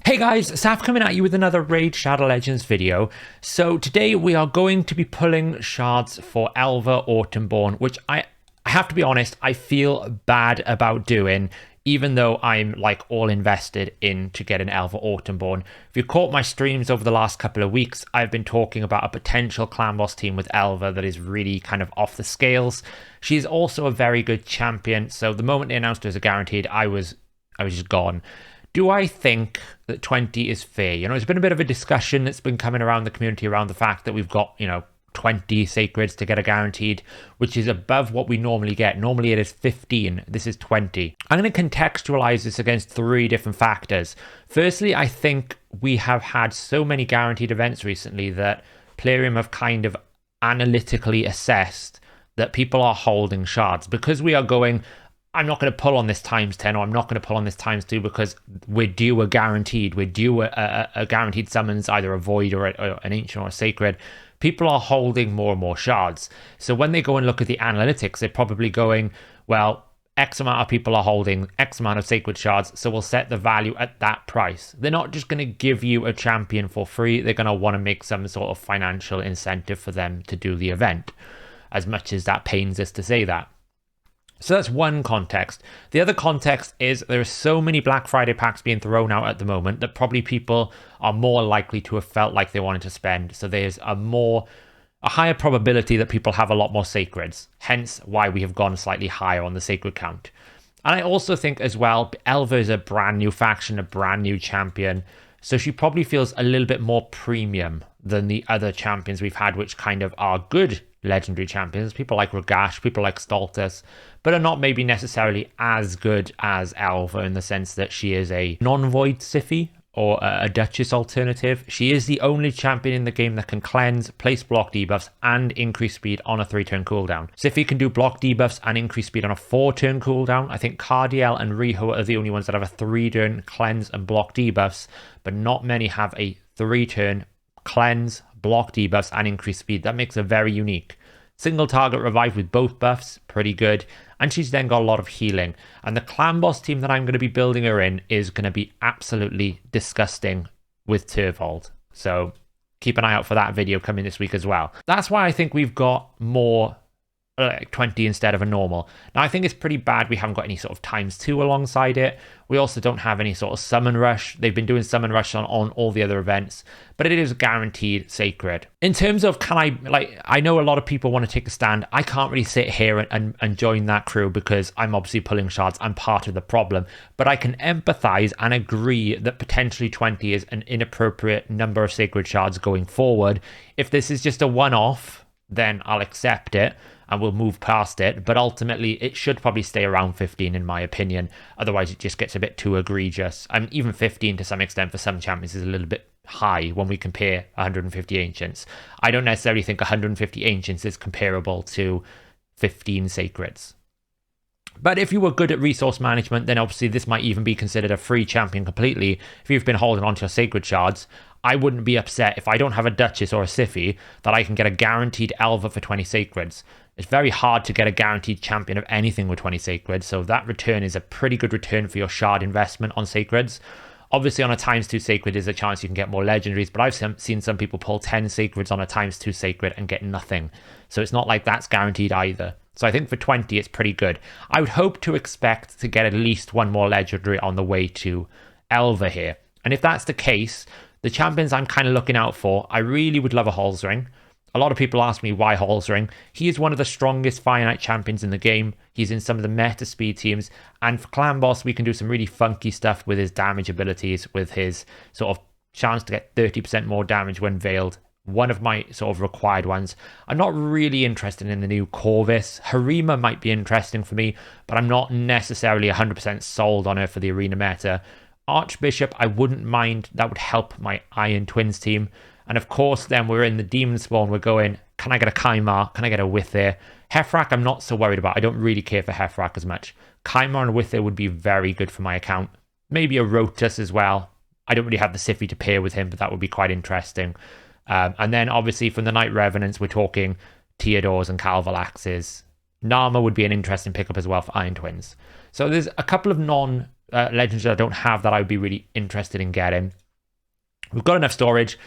Hey guys, Saf coming at you with another Raid Shadow Legends video. So today we are going to be pulling shards for Elva Autumnborn, which I have to be honest, I feel bad about doing, even though I'm like all invested in to get an Elva Autumnborn. If you caught my streams over the last couple of weeks, I've been talking about a potential clan boss team with Elva that is really kind of off the scales. She's also a very good champion, so the moment they announced her as a guaranteed, I was just gone. Do I think that 20 is fair? You know, there's been a bit of a discussion that's been coming around the community around the fact that we've got, 20 sacreds to get a guaranteed, which is above what we normally get. Normally it is 15. This is 20. I'm going to contextualize this against three different factors. Firstly, I think we have had so many guaranteed events recently that Plarium have kind of analytically assessed that people are holding shards because we are going, I'm not going to pull on this times 10 or I'm not going to pull on this times 2 because we're due a guaranteed. We're due a guaranteed summons, either a void or an ancient or a sacred. People are holding more and more shards. So when they go and look at the analytics, they're probably going, well, X amount of people are holding X amount of sacred shards, so we'll set the value at that price. They're not just going to give you a champion for free. They're going to want to make some sort of financial incentive for them to do the event, as much as that pains us to say that. So that's one context. The other context is there are so many Black Friday packs being thrown out at the moment that probably people are more likely to have felt like they wanted to spend. So there's a higher probability that people have a lot more sacreds, hence why we have gone slightly higher on the sacred count. And I also think as well, Elva is a brand new faction, a brand new champion. So she probably feels a little bit more premium than the other champions we've had, which kind of are good legendary champions. People like Ragash, people like Stultus, but are not maybe necessarily as good as Elva in the sense that she is a non-void Siphi or a Duchess alternative. She is the only champion in the game that can cleanse, place block debuffs, and increase speed on a 3-turn cooldown. Siphi can do block debuffs and increase speed on a 4-turn cooldown. I think Cardiel and Riho are the only ones that have a 3-turn cleanse and block debuffs, but not many have a 3-turn cleanse, block debuffs, and increase speed. That makes her very unique. Single target revive with both buffs, pretty good. And she's then got a lot of healing. And the clan boss team that I'm going to be building her in is going to be absolutely disgusting with Turvold. So keep an eye out for that video coming this week as well. That's why I think we've got more like 20 instead of a normal. Now I think it's pretty bad we haven't got any sort of _2 alongside it. We also don't have any sort of summon rush. They've been doing summon rush on all the other events, but it is guaranteed sacred. In terms of I know a lot of people want to take a stand. I can't really sit here and join that crew because I'm obviously pulling shards. I'm part of the problem, but I can empathize and agree that potentially 20 is an inappropriate number of sacred shards going forward. If this is just a one-off, then I'll accept it and we'll move past it, but ultimately it should probably stay around 15 in my opinion. Otherwise it just gets a bit too egregious. And even 15 to some extent for some champions is a little bit high when we compare 150 ancients. I don't necessarily think 150 ancients is comparable to 15 sacreds. But if you were good at resource management, then obviously this might even be considered a free champion completely. If you've been holding onto your sacred shards, I wouldn't be upset if I don't have a Duchess or a Siphi that I can get a guaranteed Elva for 20 sacreds. It's very hard to get a guaranteed champion of anything with 20 sacreds, so that return is a pretty good return for your shard investment on sacreds. Obviously on a ×2 sacred is a chance you can get more legendaries, but I've seen some people pull 10 sacreds on a ×2 sacred and get nothing. So it's not like that's guaranteed either. So I think for 20 it's pretty good. I would hope to expect to get at least one more legendary on the way to Elva here. And if that's the case, the champions I'm kind of looking out for, I really would love a Halsring. A lot of people ask me why Halsring. He is one of the strongest finite champions in the game. He's in some of the meta speed teams. And for Clan Boss, we can do some really funky stuff with his damage abilities, with his sort of chance to get 30% more damage when veiled. One of my sort of required ones. I'm not really interested in the new Corvus. Harima might be interesting for me, but I'm not necessarily 100% sold on her for the arena meta. Archbishop, I wouldn't mind. That would help my Iron Twins team. And of course, then we're in the Demon Spawn. We're going, can I get a Kaimar? Can I get a Wither? Heffrak, I'm not so worried about. I don't really care for Heffrak as much. Kaimar and Wither would be very good for my account. Maybe a Rotus as well. I don't really have the Siphi to pair with him, but that would be quite interesting. And then obviously from the Night Revenants, we're talking Theodores and Calvalaxes. Nama would be an interesting pickup as well for Iron Twins. So there's a couple of legends that I don't have that I would be really interested in getting. We've got enough storage.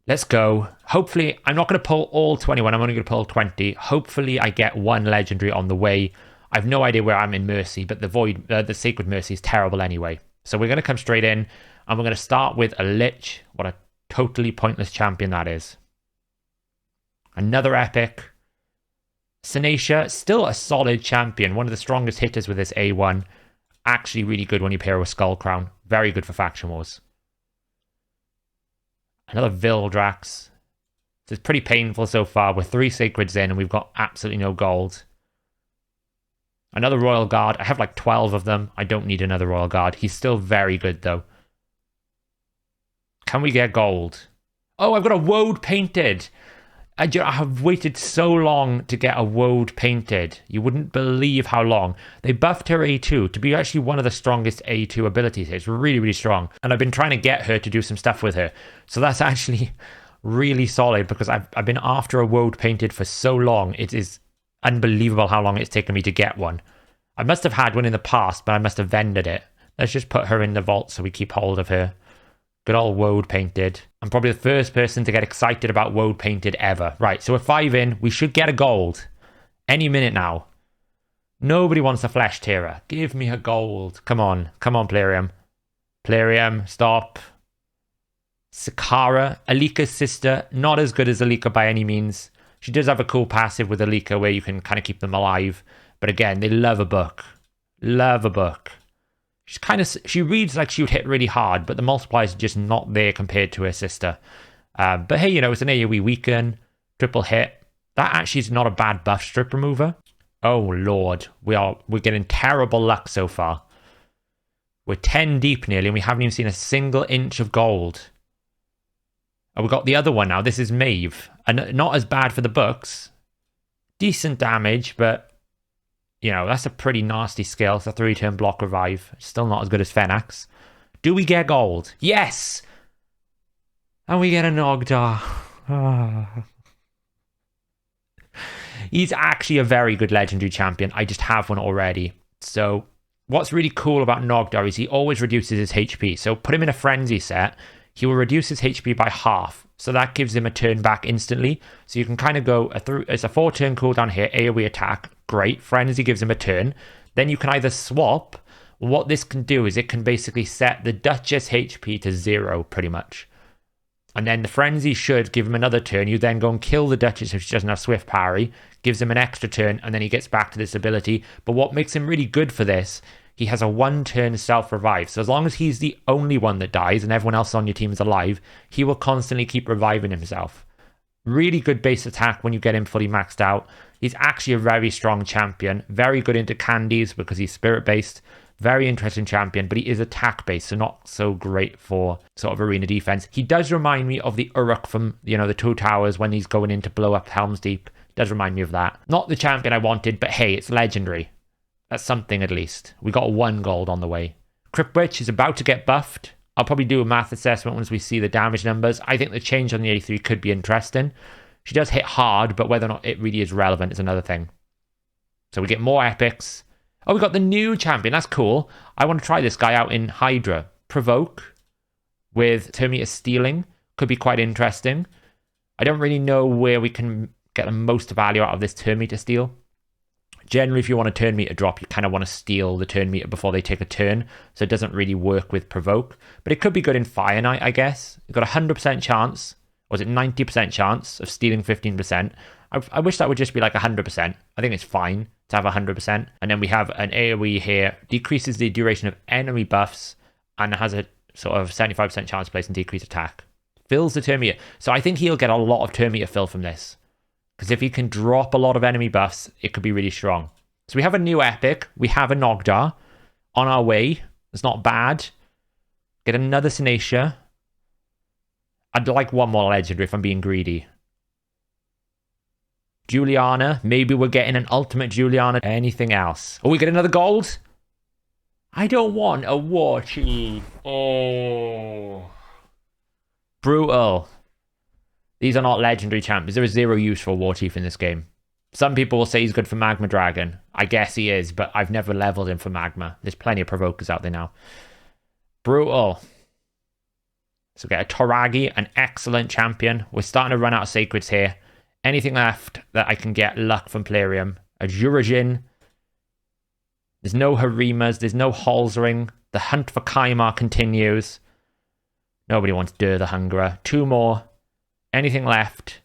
Let's go. Hopefully, I'm not going to pull all 21. I'm only going to pull 20. Hopefully, I get one legendary on the way. I have no idea where I'm in Mercy, but the Sacred Mercy is terrible anyway. So we're going to come straight in, and we're going to start with a Lich. What a totally pointless champion that is. Another epic. Sinacia, still a solid champion. One of the strongest hitters with this A1. Actually really good when you pair with Skull Crown. Very good for Faction Wars. Another Vildrax. This is pretty painful so far. We're 3 Sacreds in and we've got absolutely no gold. Another Royal Guard. I have like 12 of them. I don't need another Royal Guard. He's still very good though. Can we get gold? Oh, I've got a Woad painted. I have waited so long to get a Woad painted. You wouldn't believe how long. They buffed her A2 to be actually one of the strongest A2 abilities. It's really, really strong. And I've been trying to get her to do some stuff with her. So that's actually really solid because I've been after a Woad painted for so long. It is unbelievable how long it's taken me to get one. I must have had one in the past, but I must have vended it. Let's just put her in the vault so we keep hold of her. Good old Woad painted. I'm probably the first person to get excited about Woad painted ever. Right, so we're 5 in. We should get a gold. Any minute now. Nobody wants a Flesh Tearer. Give me a gold. Come on. Come on, Plarium. Plarium, stop. Sakara, Alika's sister. Not as good as Alika by any means. She does have a cool passive with Alika where you can kind of keep them alive. But again, they love a book. Love a book. She reads like she would hit really hard, but the multipliers are just not there compared to her sister. But hey, you know, it's an AoE weaken, triple hit. That actually is not a bad buff strip remover. Oh lord, we're getting terrible luck so far. We're 10 deep nearly, and we haven't even seen a single inch of gold. Oh, we got the other one now. This is Maeve, and not as bad for the books. Decent damage, but you know, that's a pretty nasty skill. It's a 3-turn block revive. Still not as good as Fenax. Do we get gold? Yes! And we get a Nogdar. He's actually a very good legendary champion. I just have one already. So what's really cool about Nogdar is he always reduces his HP. So put him in a Frenzy set. He will reduce his HP by half. So that gives him a turn back instantly. So you can kind of go through. It's a 4-turn cooldown here. AoE attack. Great. Frenzy gives him a turn. Then you can either swap. What this can do is it can basically set the Duchess HP to 0 pretty much. And then the Frenzy should give him another turn. You then go and kill the Duchess if she doesn't have Swift Parry. Gives him an extra turn. And then he gets back to this ability. But what makes him really good for this, he has a 1-turn self-revive. So as long as he's the only one that dies and everyone else on your team is alive, he will constantly keep reviving himself. Really good base attack when you get him fully maxed out. He's actually a very strong champion. Very good into candies because he's spirit-based. Very interesting champion, but he is attack-based, so not so great for sort of arena defense. He does remind me of the Uruk from, you know, the Two Towers when he's going in to blow up Helm's Deep. Does remind me of that. Not the champion I wanted, but hey, it's legendary. That's something at least. We got 1 gold on the way. Crypt Witch is about to get buffed. I'll probably do a math assessment once we see the damage numbers. I think the change on the A3 could be interesting. She does hit hard, but whether or not it really is relevant is another thing. So we get more epics. Oh, we got the new champion. That's cool. I want to try this guy out in Hydra. Provoke with Termita Stealing. Could be quite interesting. I don't really know where we can get the most value out of this Termita Steal. Generally, if you want a turn meter drop, you kind of want to steal the turn meter before they take a turn, so it doesn't really work with Provoke. But it could be good in Fire Knight, I guess. You've got a 100% chance, or is it 90% chance of stealing 15%? I wish that would just be like 100%. I think it's fine to have 100%. And then we have an AoE here, decreases the duration of enemy buffs, and has a sort of 75% chance of placing decreased attack. Fills the turn meter. So I think he'll get a lot of turn meter fill from this. Because if he can drop a lot of enemy buffs, it could be really strong. So we have a new epic. We have a Nogdar on our way. It's not bad. Get another Sinacia. I'd like 1 more legendary if I'm being greedy. Juliana. Maybe we're getting an ultimate Juliana. Anything else? Oh, we get another gold? I don't want a War Chief. Oh. Brutal. These are not legendary champions. There is 0 use for a War Chief in this game. Some people will say he's good for Magma Dragon. I guess he is, but I've never leveled him for Magma. There's plenty of Provokers out there now. Brutal. So get a Toragi, an excellent champion. We're starting to run out of Sacreds here. Anything left that I can get luck from Plarium. A Jurajin. There's no Harimas. There's no Halsring. The hunt for Kaimar continues. Nobody wants Dur the Hungerer. 2 more. Anything left?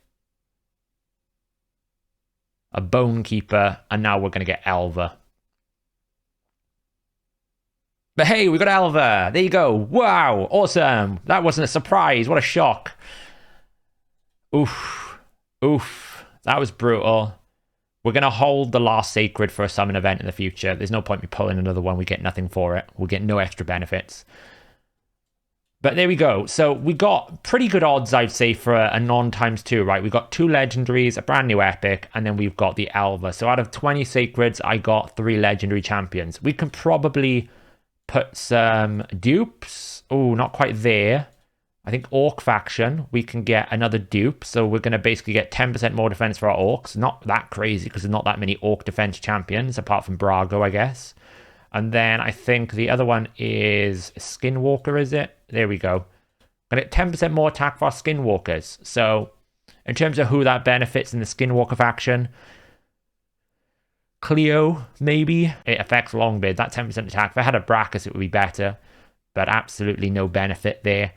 A Bone Keeper. And now we're going to get Elva. But hey, we got Elva. There you go. Wow. Awesome. That wasn't a surprise. What a shock. Oof. Oof. That was brutal. We're going to hold the last Sacred for a summon event in the future. There's no point me pulling another one. We get nothing for it. We'll get no extra benefits. But there we go. So we got pretty good odds, I'd say, for a non-2x, right? We got 2 legendaries, a brand new epic, and then we've got the Elva. So out of 20 Sacreds, I got 3 legendary champions. We can probably put some dupes. Oh, not quite there. I think Orc faction, we can get another dupe. So we're going to basically get 10% more defense for our Orcs. Not that crazy because there's not that many Orc defense champions, apart from Brago, I guess. And then I think the other one is Skinwalker, is it? There we go. Going to get 10% more attack for our Skinwalkers. So in terms of who that benefits in the Skinwalker faction, Cleo, maybe. It affects Longbeard. That 10% attack. If I had a Brachus, it would be better. But absolutely no benefit there.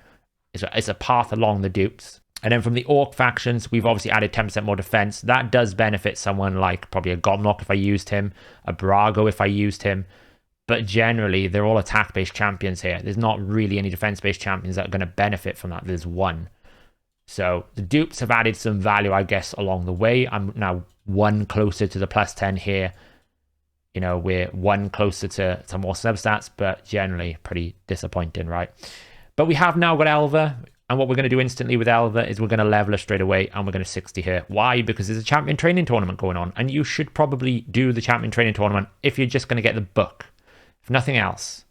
It's a path along the dupes. And then from the Orc factions, we've obviously added 10% more defense. That does benefit someone like probably a Gomlock if I used him. A Brago if I used him. But generally, they're all attack-based champions here. There's not really any defense-based champions that are going to benefit from that. There's one. So the dupes have added some value, I guess, along the way. I'm now 1 closer to the +10 here. You know, we're 1 closer to some more substats, but generally pretty disappointing, right? But we have now got Elva, and what we're going to do instantly with Elva is we're going to level her straight away, and we're going to 60 her. Why? Because there's a champion training tournament going on, and you should probably do the champion training tournament if you're just going to get the book. If nothing else,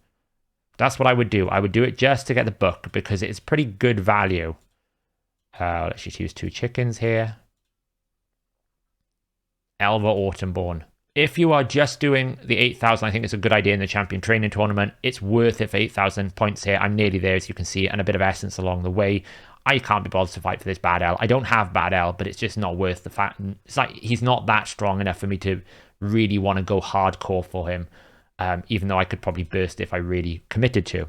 that's what I would do. I would do it just to get the book because it's pretty good value. Let's just use 2 chickens here. Elva Autumnborn. If you are just doing the 8,000, I think it's a good idea in the champion training tournament. It's worth it for 8,000 points here. I'm nearly there, as you can see, and a bit of essence along the way. I can't be bothered to fight for this bad L. I don't have bad L, but it's just not worth the fact. It's like he's not that strong enough for me to really want to go hardcore for him. Even though I could probably burst if I really committed to.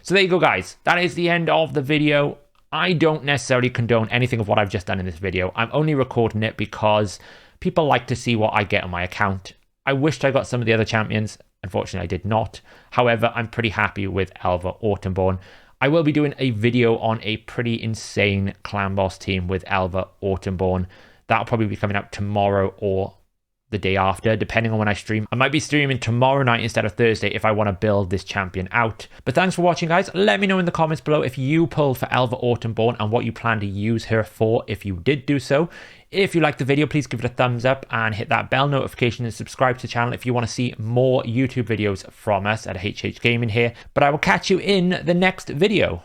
So there you go, guys. That is the end of the video. I don't necessarily condone anything of what I've just done in this video. I'm only recording it because people like to see what I get on my account. I wished I got some of the other champions. Unfortunately, I did not. However, I'm pretty happy with Elva Autumnborn. I will be doing a video on a pretty insane clan boss team with Elva Autumnborn. That'll probably be coming out tomorrow or the day after, depending on when I stream. I might be streaming tomorrow night instead of Thursday if I want to build this champion out. But thanks for watching, guys. Let me know in the comments below if you pulled for Elva Autumnborn and what you plan to use her for if you did do so. If you liked the video, please give it a thumbs up and hit that bell notification and subscribe to the channel if you want to see more YouTube videos from us at HH Gaming here. But I will catch you in the next video.